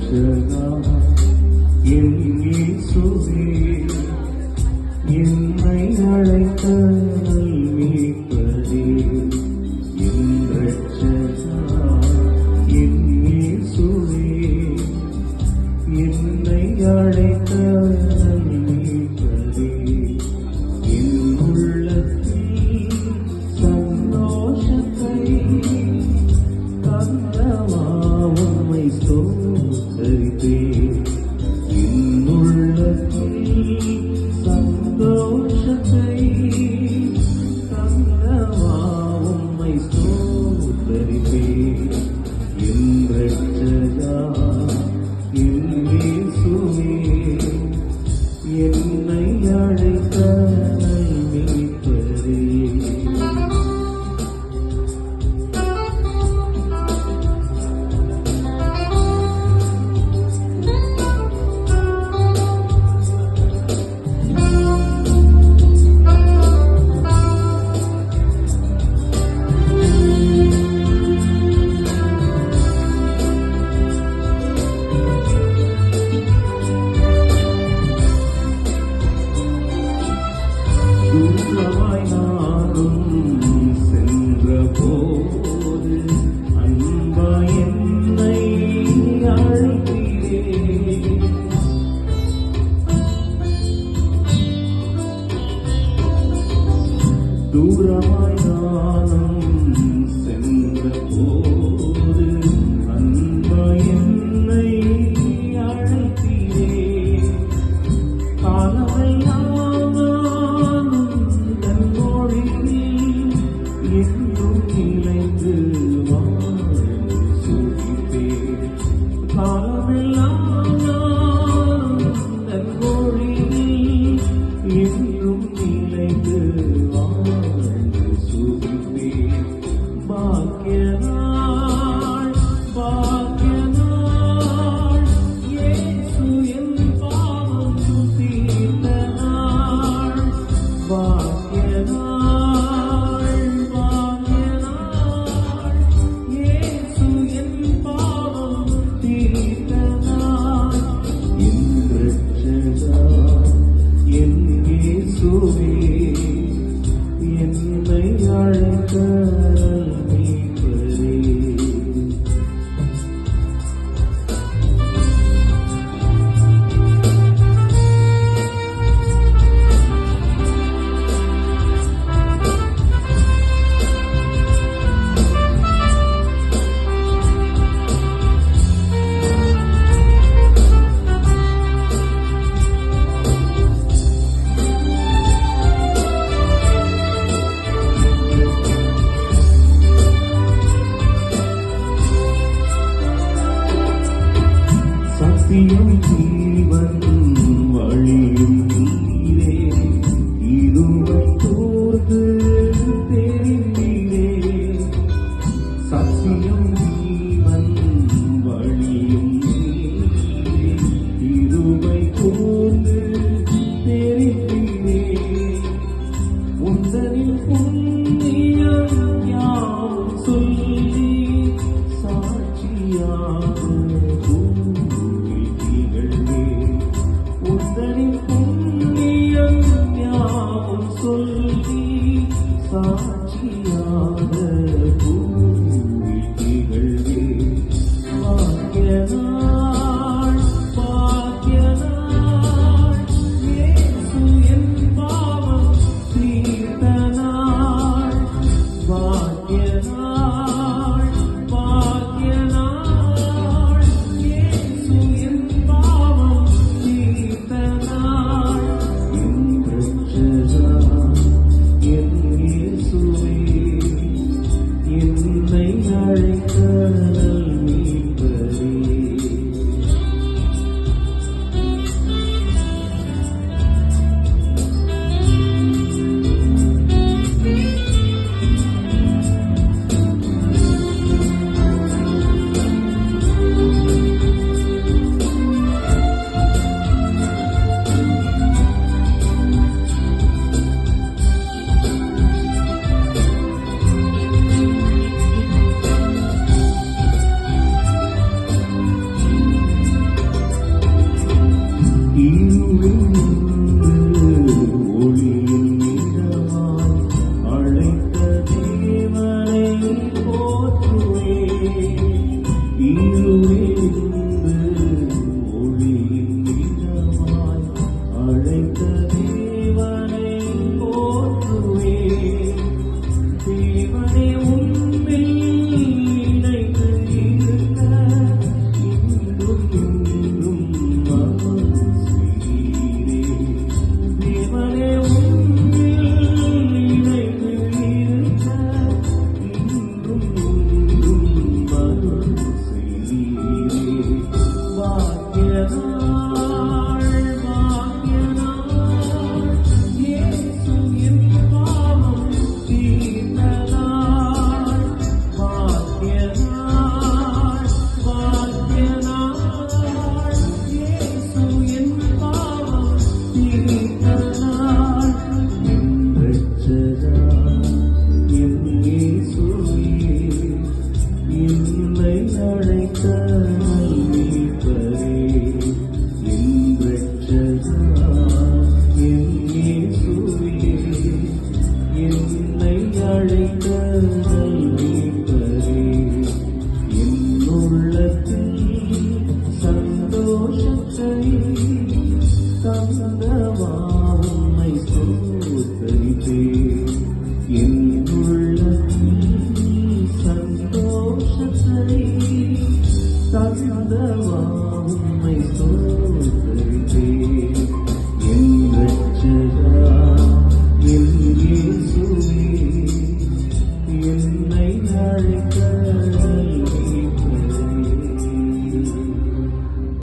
ரட்சகா என் இயேசுவே என்னை அழைத்த மீட்பரே என் ரட்சகா என் இயேசுவே என்னை அழைத்த மீட்பரே என் உள்ளத்தில் சந்தோஷத்தை தந்தவா உம்மை ஸ்தோத்திரிப்பேன் என் உள்ளத்தில் சந்தோஷத்தை தந்தவா உம்மை ஸ்தோத்திரிப்பேன் என் ரட்சகா என் இயேசுவே என்னை அழைத்த மீட்பரே தூரமாய் நானும் சென்ற போது அன்பாய் என்னை அழைத்தீரே தூரமாய் நானும் சென்ற போது அன்பாய் என்னை அழைத்தீரே காலமெல்லாம் என்றும் நிலைந்து வாழ்ந்து சுகிப்பேன் காலமெல்லாம் தன் மொழியில் என்றும் நிலைந்து வாழ்ந்து சுகிப்பேன் பாக்கியனாள் பாக்கியனாள் இயேசு என் பாவம் தீர்த்த நாள் பாக்கியனாள் என்னை அழைத்த மீட்பரே சத்தியம் ஜீவன் வழியும் நீரே இருமை தோர்ந்து தெரிந்தீரே சத்தியம் ஜீவன் வழியும் நீரே இருமை தோர்ந்து தெரிந்தீரே உந்தனின் புண்ணியம் யாவும் சொல்லி சாட்சியாக சொல்லி சாட்சியாக பூமிகளே பாக்கியனாள் பாக்கியனாள் இயேசு என் பாவம் தீர்த்த நாள் பாக்கியனாள் பாக்கியனாள் அழைத்த